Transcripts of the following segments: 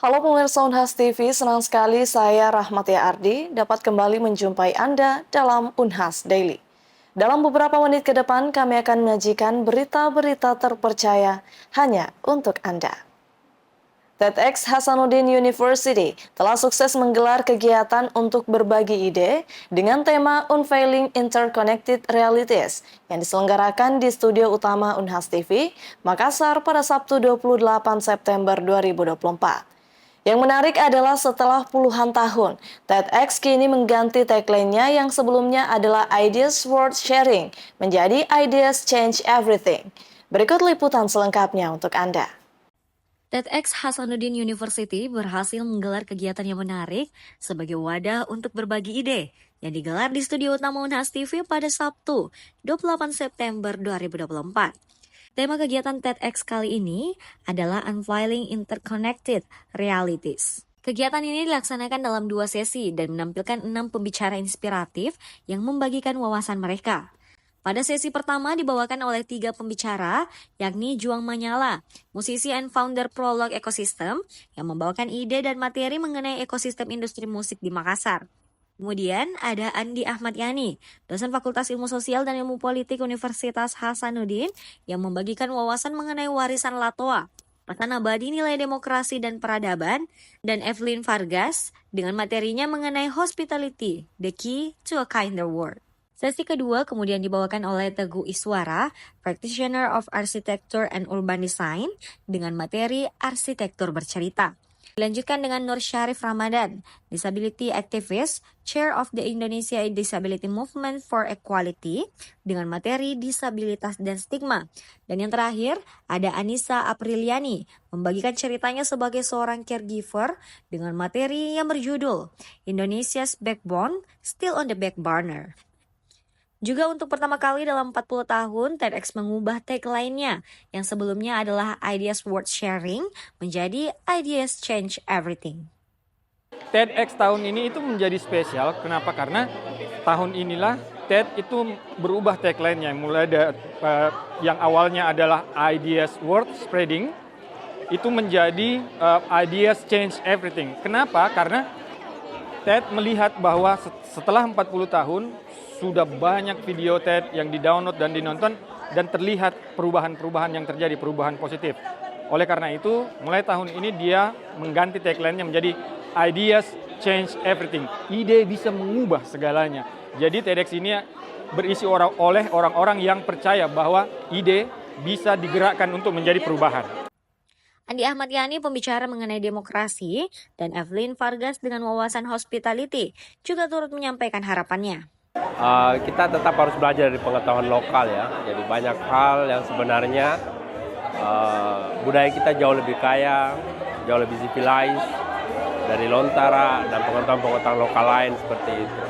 Halo pemirsa Unhas TV, senang sekali saya Rahmatia Ardi dapat kembali menjumpai Anda dalam Unhas Daily. Dalam beberapa menit ke depan kami akan menyajikan berita-berita terpercaya hanya untuk Anda. TEDx Hasanuddin University telah sukses menggelar kegiatan untuk berbagi ide dengan tema Unveiling Interconnected Realities yang diselenggarakan di studio utama Unhas TV, Makassar pada Sabtu 28 September 2024. Yang menarik adalah setelah puluhan tahun, TEDx kini mengganti tagline-nya yang sebelumnya adalah Ideas Worth Sharing menjadi Ideas Change Everything. Berikut liputan selengkapnya untuk Anda. TEDx Hasanuddin University berhasil menggelar kegiatan yang menarik sebagai wadah untuk berbagi ide yang digelar di studio utama Unhas TV pada Sabtu, 28 September 2024. Tema kegiatan TEDx kali ini adalah Unveiling Interconnected Realities. Kegiatan ini dilaksanakan dalam 2 sesi dan menampilkan 6 pembicara inspiratif yang membagikan wawasan mereka. Pada sesi pertama dibawakan oleh 3 pembicara, yakni Juang Manyala, musisi and founder Prolog Ecosystem, yang membawakan ide dan materi mengenai ekosistem industri musik di Makassar. Kemudian ada Andi Ahmad Yani, dosen Fakultas Ilmu Sosial dan Ilmu Politik Universitas Hasanuddin, yang membagikan wawasan mengenai warisan Latoa, pesan abadi nilai demokrasi dan peradaban, dan Evelyn Vargas dengan materinya mengenai hospitality, the key to a kinder world. Sesi kedua kemudian dibawakan oleh Teguh Iswara, Practitioner of Architecture and Urban Design, dengan materi arsitektur bercerita. Dilanjutkan dengan Nur Syarif Ramadan, Disability Activist, Chair of the Indonesia Disability Movement for Equality, dengan materi disabilitas dan stigma. Dan yang terakhir, ada Anissa Apriliani, membagikan ceritanya sebagai seorang caregiver dengan materi yang berjudul Indonesia's Backbone, Still on the Back Burner. Juga untuk pertama kali dalam 40 tahun, TEDx mengubah tagline-nya yang sebelumnya adalah Ideas Worth Sharing menjadi Ideas Change Everything. TEDx tahun ini itu menjadi spesial, kenapa? Karena tahun inilah TED itu berubah tagline-nya, mulai dari yang awalnya adalah Ideas Worth Spreading, itu menjadi Ideas Change Everything. Kenapa? Karena TED melihat bahwa setelah 40 tahun, sudah banyak video TED yang di-download dan dinonton dan terlihat perubahan-perubahan yang terjadi, perubahan positif. Oleh karena itu, mulai tahun ini dia mengganti tagline-nya menjadi Ideas Change Everything. Ide bisa mengubah segalanya. Jadi TEDx ini berisi oleh orang-orang yang percaya bahwa ide bisa digerakkan untuk menjadi perubahan. Andi Ahmad Yani, pembicara mengenai demokrasi, dan Evelyn Vargas dengan wawasan hospitality juga turut menyampaikan harapannya. Kita tetap harus belajar dari pengetahuan lokal ya. Jadi banyak hal yang sebenarnya budaya kita jauh lebih kaya, jauh lebih civilized dari Lontara dan pengetahuan-pengetahuan lokal lain seperti itu.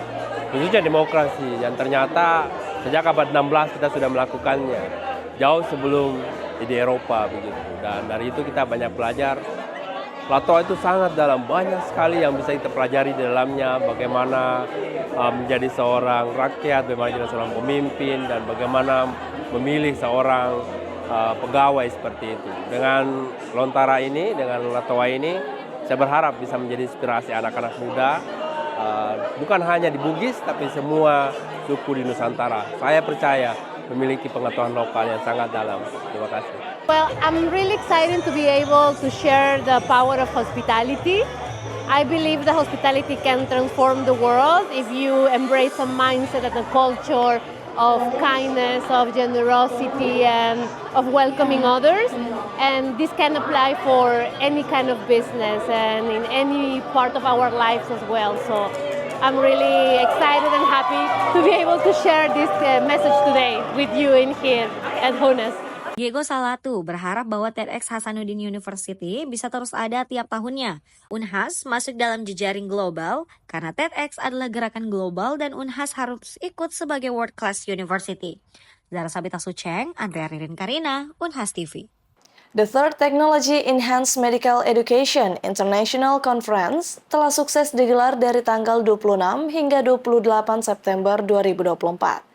Khususnya demokrasi yang ternyata sejak abad 16 kita sudah melakukannya, jauh sebelum di Eropa begitu. Dan dari itu kita banyak belajar. Latoa itu sangat dalam, banyak sekali yang bisa kita pelajari di dalamnya, bagaimana menjadi seorang rakyat, bagaimana menjadi seorang pemimpin, dan bagaimana memilih seorang pegawai seperti itu. Dengan Lontara ini, dengan Latoa ini, saya berharap bisa menjadi inspirasi anak-anak muda, bukan hanya di Bugis, tapi semua suku di Nusantara. Saya percaya memiliki pengetahuan lokal yang sangat dalam. Terima kasih. Well, I'm really excited to be able to share the power of hospitality. I believe that hospitality can transform the world if you embrace a mindset and a culture of kindness, of generosity, and of welcoming others. And this can apply for any kind of business and in any part of our lives as well. So I'm really excited and happy to be able to share this message today with you in here at Honas. Diego Salatu berharap bahwa TEDx Hasanuddin University bisa terus ada tiap tahunnya. Unhas masuk dalam jejaring global karena TEDx adalah gerakan global dan Unhas harus ikut sebagai world class university. Zara Sabita Sucheng, Andrea Ririn Karina, Unhas TV. The Third Technology Enhanced Medical Education International Conference telah sukses digelar dari tanggal 26 hingga 28 September 2024.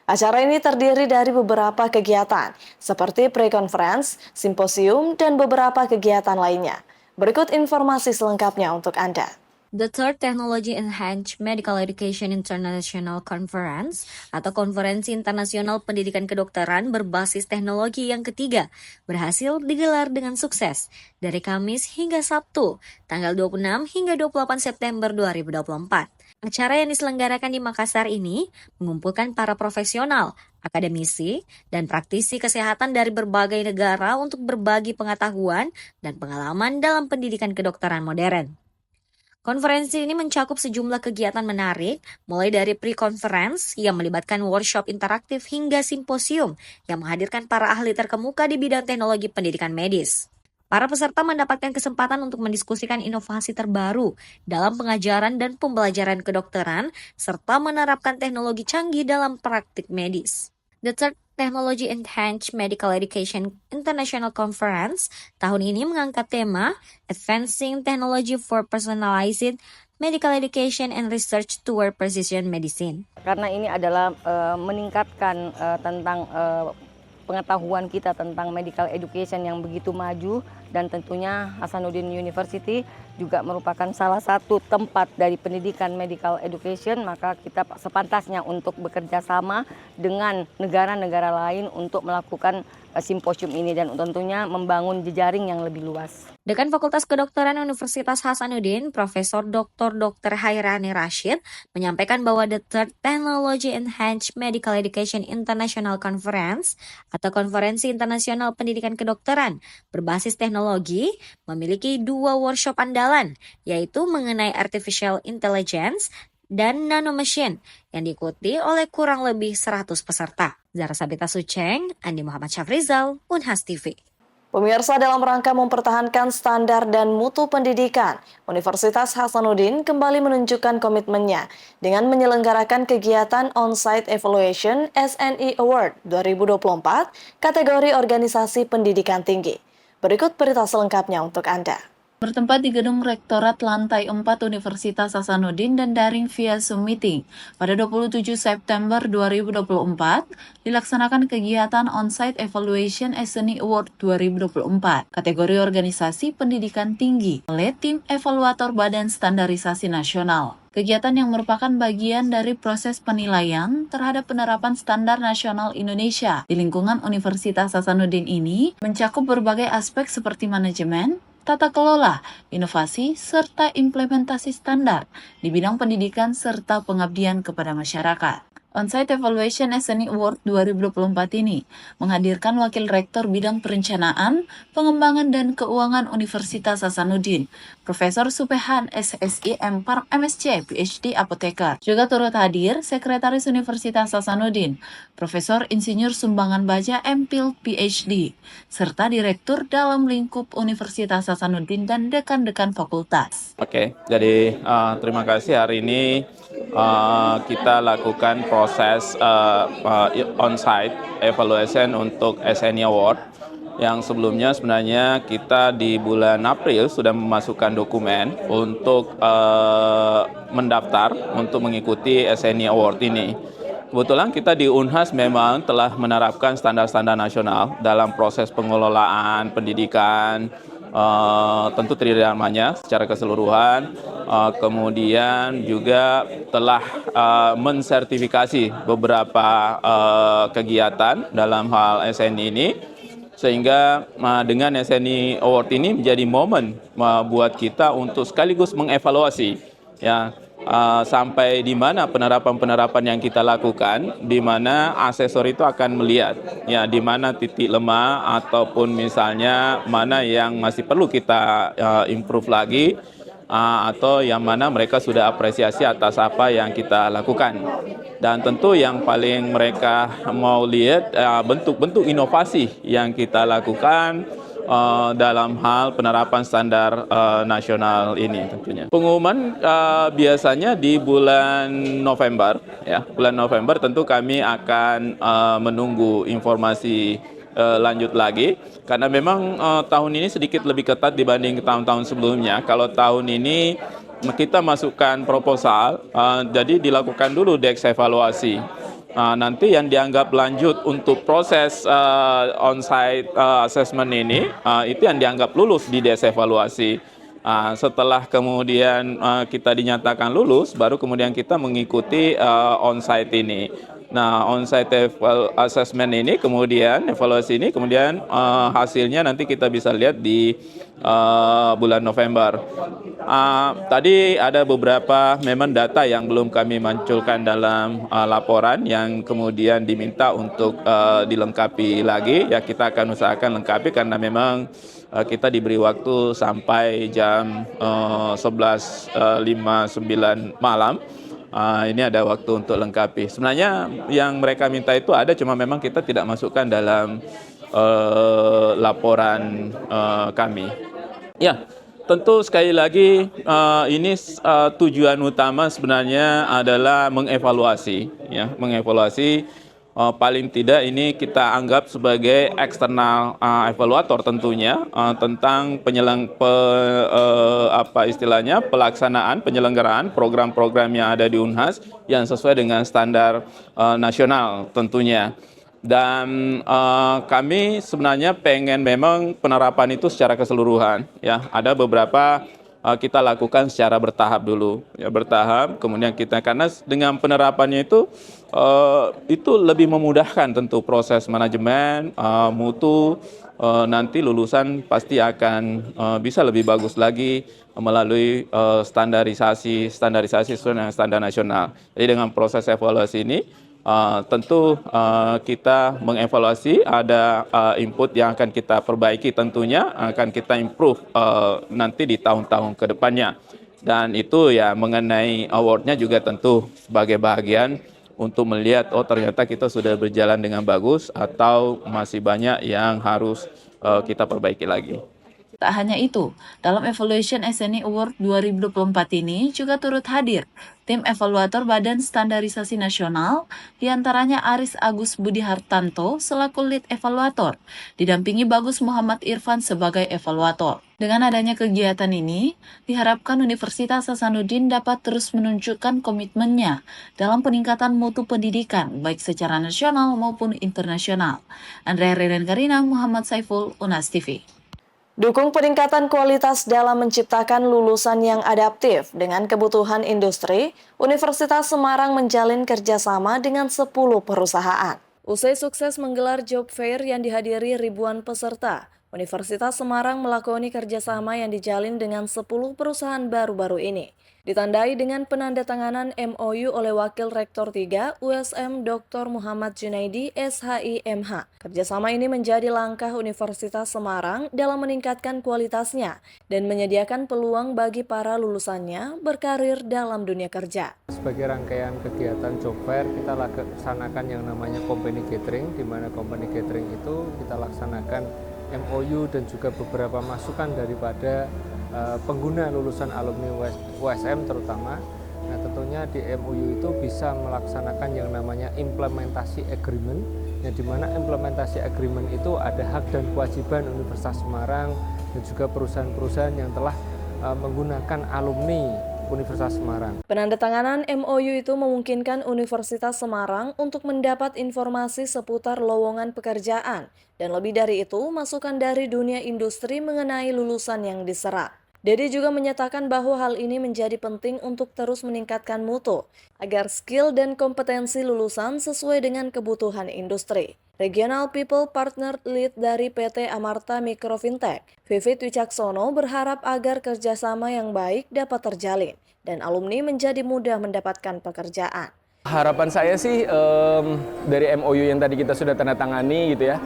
Acara ini terdiri dari beberapa kegiatan, seperti pre-conference, simposium, dan beberapa kegiatan lainnya. Berikut informasi selengkapnya untuk Anda. The Third Technology Enhanced Medical Education International Conference atau Konferensi Internasional Pendidikan Kedokteran berbasis teknologi yang ketiga berhasil digelar dengan sukses dari Kamis hingga Sabtu, tanggal 26 hingga 28 September 2024. Acara yang diselenggarakan di Makassar ini mengumpulkan para profesional, akademisi, dan praktisi kesehatan dari berbagai negara untuk berbagi pengetahuan dan pengalaman dalam pendidikan kedokteran modern. Konferensi ini mencakup sejumlah kegiatan menarik, mulai dari pre-conference yang melibatkan workshop interaktif hingga simposium yang menghadirkan para ahli terkemuka di bidang teknologi pendidikan medis. Para peserta mendapatkan kesempatan untuk mendiskusikan inovasi terbaru dalam pengajaran dan pembelajaran kedokteran, serta menerapkan teknologi canggih dalam praktik medis. The Third Technology Enhanced Medical Education International Conference tahun ini mengangkat tema Advancing Technology for Personalized Medical Education and Research Toward Precision Medicine. Karena ini adalah meningkatkan tentang pengetahuan kita tentang medical education yang begitu maju, dan tentunya Hasanuddin University juga merupakan salah satu tempat dari pendidikan medical education, maka kita sepantasnya untuk bekerja sama dengan negara-negara lain untuk melakukan simposium ini dan tentunya membangun jejaring yang lebih luas. Dekan Fakultas Kedokteran Universitas Hasanuddin, Profesor Dr. Hairani Rashid, menyampaikan bahwa The Third Technology Enhanced Medical Education International Conference atau Konferensi Internasional Pendidikan Kedokteran berbasis teknologi memiliki 2 workshop andalan, yaitu mengenai Artificial Intelligence dan Nanomachine yang diikuti oleh kurang lebih 100 peserta. Zara Sabita Suceng, Andi Muhammad Syafrizal, Unhas TV. Pemirsa, dalam rangka mempertahankan standar dan mutu pendidikan, Universitas Hasanuddin kembali menunjukkan komitmennya dengan menyelenggarakan kegiatan On-Site Evaluation SNE Award 2024 kategori organisasi pendidikan tinggi. Berikut berita selengkapnya untuk Anda. Bertempat di Gedung Rektorat Lantai 4 Universitas Hasanuddin dan daring via Zoom Meeting, pada 27 September 2024, dilaksanakan kegiatan On-Site Evaluation SNE Award 2024, kategori organisasi pendidikan tinggi, oleh tim evaluator Badan Standarisasi Nasional. Kegiatan yang merupakan bagian dari proses penilaian terhadap penerapan standar nasional Indonesia di lingkungan Universitas Hasanuddin ini mencakup berbagai aspek seperti manajemen, tata kelola, inovasi, serta implementasi standar di bidang pendidikan serta pengabdian kepada masyarakat. On-Site Evaluation SNE Award 2024 ini menghadirkan Wakil Rektor Bidang Perencanaan, Pengembangan dan Keuangan Universitas Hasanuddin, Profesor Supehan SSI M.Park MSc PhD Apoteker. Juga turut hadir Sekretaris Universitas Hasanuddin, Profesor Insinyur Sumbangan Baja M.Phil PhD, serta Direktur dalam lingkup Universitas Hasanuddin dan dekan-dekan fakultas. Oke, jadi terima kasih hari ini kita lakukan proses on-site evaluation untuk SNE Award yang sebelumnya sebenarnya kita di bulan April sudah memasukkan dokumen untuk mendaftar untuk mengikuti SNE Award ini. Kebetulan kita di Unhas memang telah menerapkan standar-standar nasional dalam proses pengelolaan pendidikan, tentu tridharmanya secara keseluruhan, kemudian juga telah mensertifikasi beberapa kegiatan dalam hal SNE ini, sehingga dengan SNE Award ini menjadi momen buat kita untuk sekaligus mengevaluasi ya sampai di mana penerapan-penerapan yang kita lakukan, di mana asesor itu akan melihat ya di mana titik lemah ataupun misalnya mana yang masih perlu kita improve lagi, atau yang mana mereka sudah apresiasi atas apa yang kita lakukan. Dan tentu yang paling mereka mau lihat bentuk-bentuk inovasi yang kita lakukan dalam hal penerapan standar nasional ini tentunya. Pengumuman biasanya di bulan November ya. Bulan November tentu kami akan menunggu informasi lanjut lagi karena memang tahun ini sedikit lebih ketat dibanding tahun-tahun sebelumnya. Kalau tahun ini kita masukkan proposal, jadi dilakukan dulu deks evaluasi. nanti yang dianggap lanjut untuk proses on-site assessment ini, itu yang dianggap lulus di desevaluasi. Setelah kemudian kita dinyatakan lulus, baru kemudian kita mengikuti on-site ini. Nah, on-site assessment ini kemudian, evaluasi ini kemudian hasilnya nanti kita bisa lihat di bulan November. Tadi ada beberapa memang data yang belum kami munculkan dalam laporan yang kemudian diminta untuk dilengkapi lagi. Ya, kita akan usahakan lengkapi karena memang kita diberi waktu sampai jam 11.59 malam. Ini ada waktu untuk lengkapi. Sebenarnya yang mereka minta itu ada, cuma memang kita tidak masukkan dalam laporan kami. Ya, tentu sekali lagi ini tujuan utama sebenarnya adalah mengevaluasi, ya, mengevaluasi. Paling tidak ini kita anggap sebagai eksternal evaluator tentunya tentang pelaksanaan penyelenggaraan program-program yang ada di Unhas yang sesuai dengan standar nasional tentunya. Dan kami sebenarnya pengen memang penerapan itu secara keseluruhan, ya. Ada beberapa kita lakukan secara bertahap dulu, ya, bertahap. Kemudian kita, karena dengan penerapannya itu lebih memudahkan tentu proses manajemen, mutu, nanti lulusan pasti akan bisa lebih bagus lagi melalui standarisasi sesuai dengan standar nasional. Jadi dengan proses evaluasi ini tentu kita mengevaluasi, ada input yang akan kita perbaiki, tentunya akan kita improve nanti di tahun-tahun ke depannya. Dan itu ya mengenai awardnya juga tentu sebagai bagian untuk melihat, oh ternyata kita sudah berjalan dengan bagus atau masih banyak yang harus kita perbaiki lagi. Tak hanya itu, dalam Evaluation SNI Award 2024 ini juga turut hadir tim evaluator Badan Standarisasi Nasional, diantaranya Aris Agus Budi Hartanto selaku lead evaluator, didampingi Bagus Muhammad Irfan sebagai evaluator. Dengan adanya kegiatan ini, diharapkan Universitas Hasanuddin dapat terus menunjukkan komitmennya dalam peningkatan mutu pendidikan, baik secara nasional maupun internasional. Andrea Reren Karina, Muhammad Saiful, Unas TV. Dukung peningkatan kualitas dalam menciptakan lulusan yang adaptif dengan kebutuhan industri, Universitas Semarang menjalin kerjasama dengan 10 perusahaan. Usai sukses menggelar job fair yang dihadiri ribuan peserta, Universitas Semarang melakoni kerjasama yang dijalin dengan 10 perusahaan baru-baru ini. Ditandai dengan penandatanganan MOU oleh Wakil Rektor 3 USM Dr. Muhammad Junaidi SHIMH. Kerjasama ini menjadi langkah Universitas Semarang dalam meningkatkan kualitasnya dan menyediakan peluang bagi para lulusannya berkarir dalam dunia kerja. Sebagai rangkaian kegiatan job fair, kita laksanakan yang namanya company gathering, di mana company gathering itu kita laksanakan MOU dan juga beberapa masukan daripada pengguna lulusan alumni USM terutama. Nah, tentunya di MOU itu bisa melaksanakan yang namanya implementasi agreement, yang dimana implementasi agreement itu ada hak dan kewajiban Universitas Semarang dan juga perusahaan-perusahaan yang telah menggunakan alumni Universitas Semarang. Penandatanganan MOU itu memungkinkan Universitas Semarang untuk mendapat informasi seputar lowongan pekerjaan dan lebih dari itu masukan dari dunia industri mengenai lulusan yang diserap. Dedi juga menyatakan bahwa hal ini menjadi penting untuk terus meningkatkan mutu agar skill dan kompetensi lulusan sesuai dengan kebutuhan industri. Regional People Partner Lead dari PT Amarta Mikro Fintech, Vivit Wicaksono, berharap agar kerjasama yang baik dapat terjalin dan alumni menjadi mudah mendapatkan pekerjaan. Harapan saya sih dari MOU yang tadi kita sudah tanda tangani gitu ya,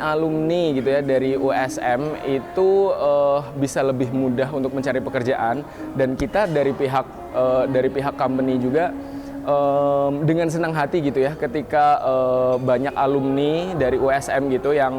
alumni gitu ya dari USM itu bisa lebih mudah untuk mencari pekerjaan, dan kita dari pihak company juga dengan senang hati gitu ya ketika banyak alumni dari USM gitu yang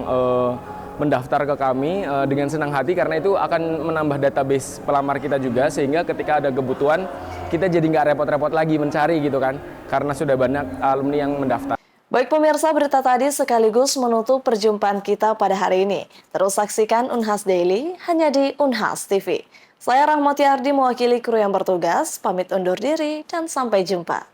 mendaftar ke kami, dengan senang hati karena itu akan menambah database pelamar kita juga, sehingga ketika ada kebutuhan kita jadi nggak repot-repot lagi mencari gitu kan, karena sudah banyak alumni yang mendaftar. Baik pemirsa, berita tadi sekaligus menutup perjumpaan kita pada hari ini. Terus saksikan Unhas Daily hanya di Unhas TV. Saya Rahmati Ardi mewakili kru yang bertugas, pamit undur diri dan sampai jumpa.